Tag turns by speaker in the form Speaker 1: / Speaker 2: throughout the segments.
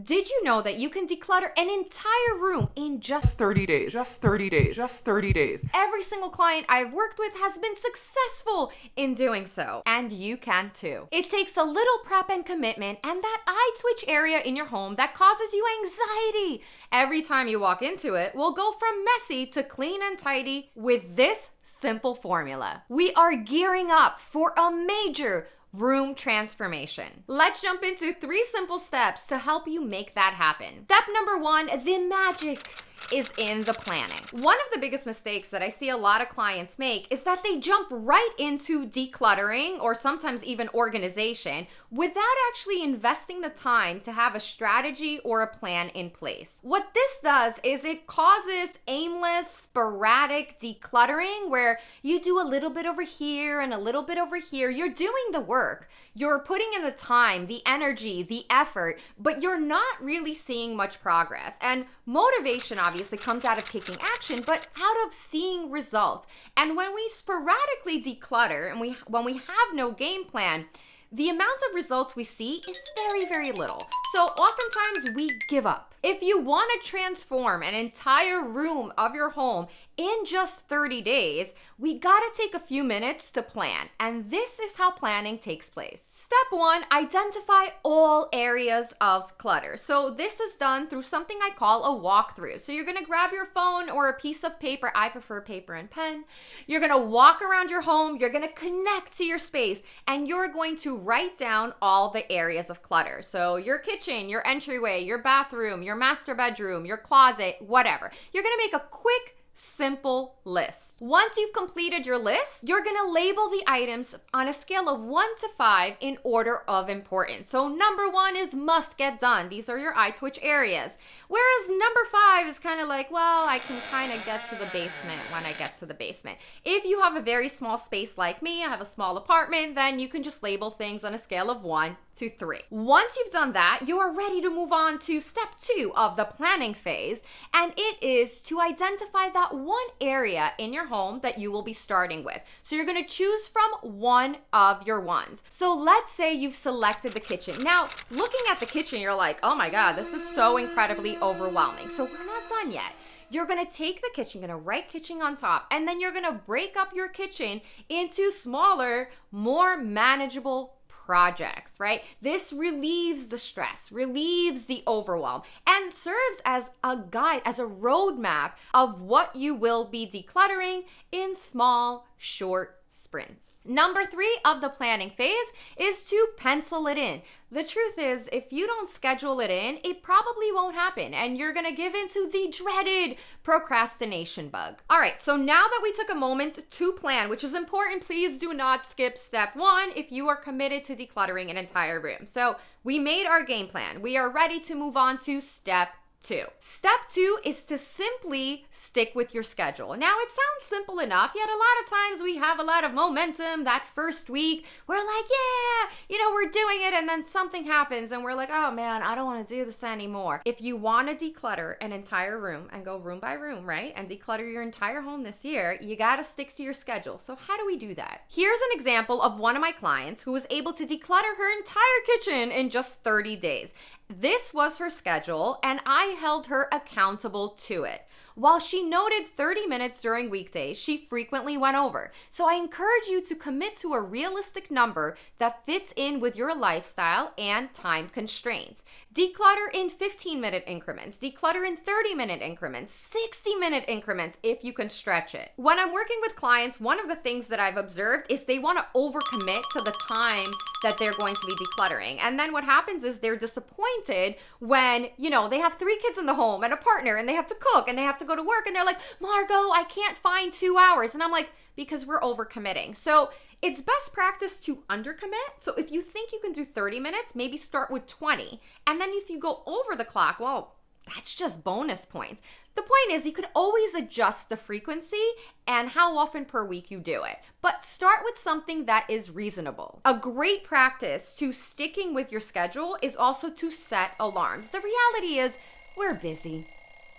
Speaker 1: Did you know that you can declutter an entire room in just 30 days? Just 30 days. Just 30 days. Every single client I've worked with has been successful in doing so. And you can too. It takes a little prep and commitment and that eye twitch area in your home that causes you anxiety. Every time you walk into it, we'll go from messy to clean and tidy with this simple formula. We are gearing up for a major room transformation. Let's jump into 3 simple steps to help you make that happen. Step number 1, the magic is in the planning. One of the biggest mistakes that I see a lot of clients make is that they jump right into decluttering or sometimes even organization without actually investing the time to have a strategy or a plan in place. What this does is it causes aimless, sporadic decluttering where you do a little bit over here and a little bit over here. You're doing the work. You're putting in the time, the energy, the effort, but you're not really seeing much progress. And motivation obviously comes out of taking action, but out of seeing results. And when we sporadically declutter and when we have no game plan, the amount of results we see is very, very little. So oftentimes we give up. If you want to transform an entire room of your home in just 30 days, we got to take a few minutes to plan. And this is how planning takes place. Step 1, identify all areas of clutter. So this is done through something I call a walkthrough. So you're going to grab your phone or a piece of paper. I prefer paper and pen. You're going to walk around your home. You're going to connect to your space and you're going to write down all the areas of clutter. So your kitchen, your entryway, your bathroom, your master bedroom, your closet, whatever. You're going to make a quick, simple list. Once you've completed your list, you're going to label the items on a scale of 1 to 5 in order of importance. So number 1 is must get done. These are your eye twitch areas. Whereas number 5 is kind of like, well, I can kind of get to the basement when I get to the basement. If you have a very small space like me, I have a small apartment, then you can just label things on a scale of 1 to 3. Once you've done that, you are ready to move on to step 2 of the planning phase, and it is to identify that one area in your home that you will be starting with. So you're going to choose from one of your ones. So let's say you've selected the kitchen. Now, looking at the kitchen, you're like, oh my God, this is so incredibly overwhelming. So we're not done yet. You're going to take the kitchen, going to write kitchen on top, and then you're going to break up your kitchen into smaller, more manageable projects, right? This relieves the stress, relieves the overwhelm, and serves as a guide, as a roadmap of what you will be decluttering in small, short sprints. Number 3 of the planning phase is to pencil it in. The truth is, if you don't schedule it in, it probably won't happen and you're gonna give into the dreaded procrastination bug. All right, so now that we took a moment to plan, which is important, please do not skip step 1 if you are committed to decluttering an entire room. So we made our game plan. We are ready to move on to step 2. Step 2 is to simply stick with your schedule. Now, it sounds simple enough, yet a lot of times we have a lot of momentum that first week. We're like, yeah, we're doing it, and then something happens and we're like, oh man, I don't want to do this anymore. If you want to declutter an entire room and go room by room, right, and declutter your entire home this year, you got to stick to your schedule. So how do we do that? Here's an example of one of my clients who was able to declutter her entire kitchen in just 30 days. This was her schedule, and I held her accountable to it. While she noted 30 minutes during weekdays, she frequently went over. So I encourage you to commit to a realistic number that fits in with your lifestyle and time constraints. Declutter in 15-minute increments, declutter in 30-minute increments, 60-minute increments if you can stretch it. When I'm working with clients, one of the things that I've observed is they want to overcommit to the time that they're going to be decluttering. And then what happens is they're disappointed when, they have 3 kids in the home and a partner and they have to cook and they have to go to work and they're like, Margo, I can't find 2 hours. And I'm like, because we're overcommitting. So it's best practice to undercommit. So if you think you can do 30 minutes, maybe start with 20. And then if you go over the clock, well, that's just bonus points. The point is you could always adjust the frequency and how often per week you do it. But start with something that is reasonable. A great practice to sticking with your schedule is also to set alarms. The reality is we're busy.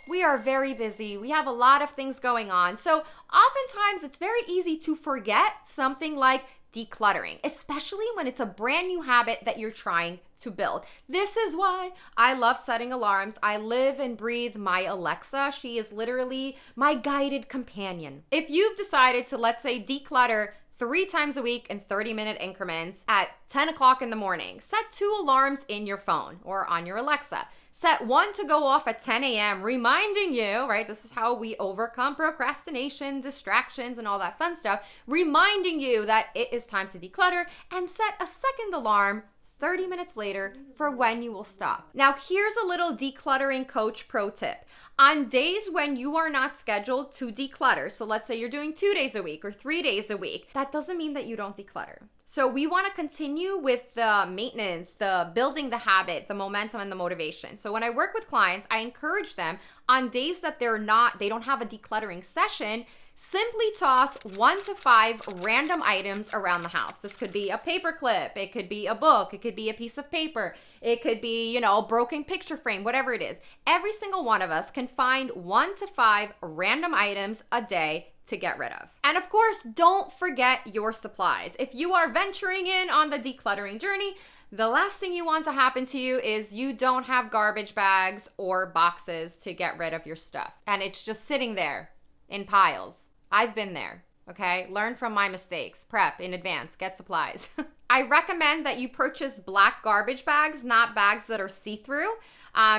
Speaker 1: We are very busy. We have a lot of things going on. So oftentimes it's very easy to forget something like decluttering, especially when it's a brand new habit that you're trying to build. This is why I love setting alarms. I live and breathe my Alexa. She is literally my guided companion. If you've decided to, let's say, declutter 3 times a week in 30-minute increments at 10 o'clock in the morning, set 2 alarms in your phone or on your Alexa. Set 1 to go off at 10 a.m., reminding you, right? This is how we overcome procrastination, distractions, and all that fun stuff. Reminding you that it is time to declutter, and set a second alarm 30 minutes later for when you will stop. Now, here's a little decluttering coach pro tip. On days when you are not scheduled to declutter, so let's say you're doing 2 days a week or 3 days a week, that doesn't mean that you don't declutter. So we want to continue with the maintenance, the building the habit, the momentum, and the motivation. So when I work with clients, I encourage them on days that they don't have a decluttering session, simply toss 1 to 5 random items around the house. This could be a paper clip, it could be a book, it could be a piece of paper, it could be, a broken picture frame, whatever it is. Every single one of us can find 1 to 5 random items a day to get rid of. And of course, don't forget your supplies. If you are venturing in on the decluttering journey, the last thing you want to happen to you is you don't have garbage bags or boxes to get rid of your stuff. And it's just sitting there in piles. I've been there, okay? Learn from my mistakes. Prep in advance. Get supplies. I recommend that you purchase black garbage bags, not bags that are see-through.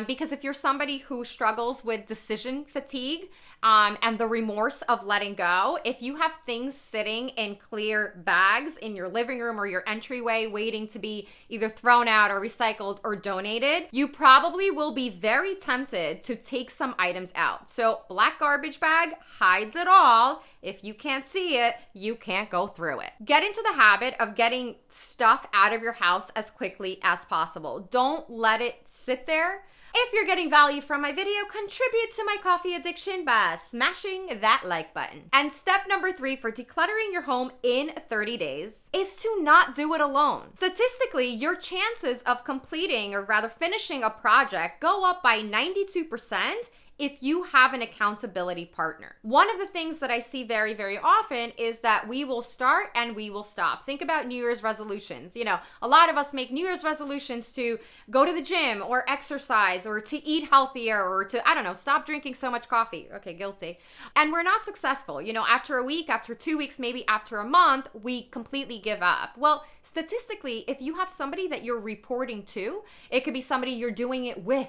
Speaker 1: Because if you're somebody who struggles with decision fatigue and the remorse of letting go, if you have things sitting in clear bags in your living room or your entryway waiting to be either thrown out or recycled or donated, you probably will be very tempted to take some items out. So black garbage bag hides it all. If you can't see it, you can't go through it. Get into the habit of getting stuff out of your house as quickly as possible. Don't let it sit there. If you're getting value from my video, contribute to my coffee addiction by smashing that like button. And step number 3 for decluttering your home in 30 days is to not do it alone. Statistically, your chances of completing or rather finishing a project go up by 92% if you have an accountability partner. One of the things that I see very, very often is that we will start and we will stop. Think about New Year's resolutions. A lot of us make New Year's resolutions to go to the gym or exercise or to eat healthier or to, stop drinking so much coffee. Okay, guilty. And we're not successful. After a week, after 2 weeks, maybe after a month, we completely give up. Well, statistically, if you have somebody that you're reporting to, it could be somebody you're doing it with,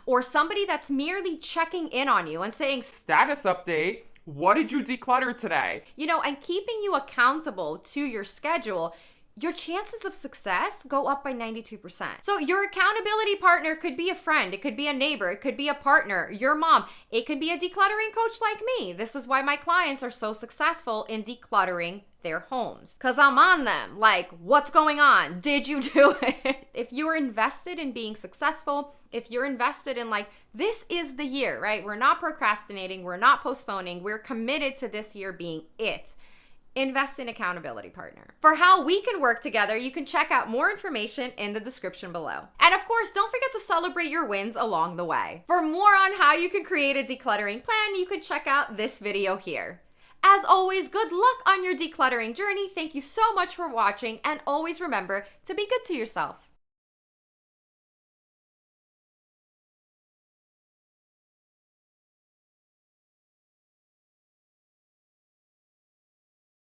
Speaker 1: or somebody that's merely checking in on you and saying,
Speaker 2: status update, what did you declutter today?
Speaker 1: And keeping you accountable to your schedule, your chances of success go up by 92%. So your accountability partner could be a friend, it could be a neighbor, it could be a partner, your mom, it could be a decluttering coach like me. This is why my clients are so successful in decluttering their homes, because I'm on them. Like, what's going on? Did you do it? If you're invested in being successful, if you're invested in this is the year, right? We're not procrastinating, we're not postponing, we're committed to this year being it. Invest in accountability partner. For how we can work together, you can check out more information in the description below. And of course, don't forget to celebrate your wins along the way. For more on how you can create a decluttering plan, you can check out this video here. As always, good luck on your decluttering journey. Thank you so much for watching, and always remember to be good to yourself.